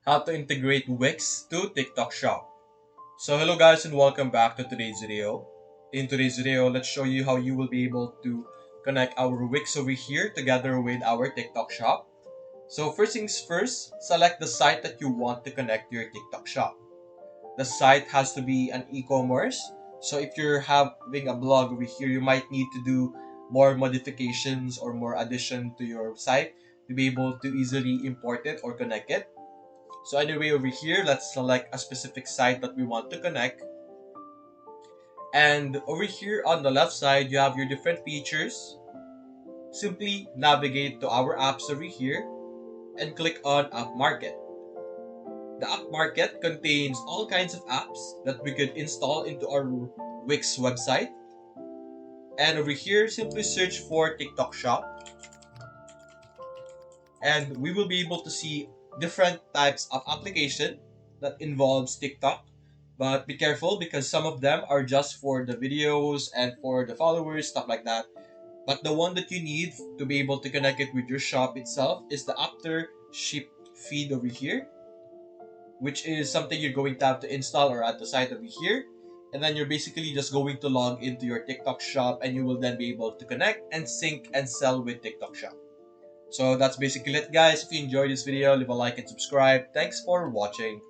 How to integrate Wix to TikTok Shop. So hello guys and welcome back to today's video. In today's video, let's show you how you will be able to connect our Wix over here together with our TikTok Shop. So first things first, select the site that you want to connect to your TikTok Shop. The site has to be an e-commerce. So if you're having a blog over here, you might need to do more modifications or more addition to your site to be able to easily import it or connect it. So anyway, over here, let's select a specific site that we want to connect. And over here on the left side, you have your different features. Simply navigate to our apps over here and click on App Market. The App Market contains all kinds of apps that we could install into our Wix website. And over here, simply search for TikTok Shop. And we will be able to see different types of application that involves TikTok. But be careful because some of them are just for the videos and for the followers, stuff like that. But the one that you need to be able to connect it with your shop itself is the after ship feed over here, which is something you're going to have to install or add the site over here. And then you're basically just going to log into your TikTok shop and you will then be able to connect and sync and sell with TikTok shop. So that's basically it guys. If you enjoyed this video, leave a like and subscribe. Thanks for watching.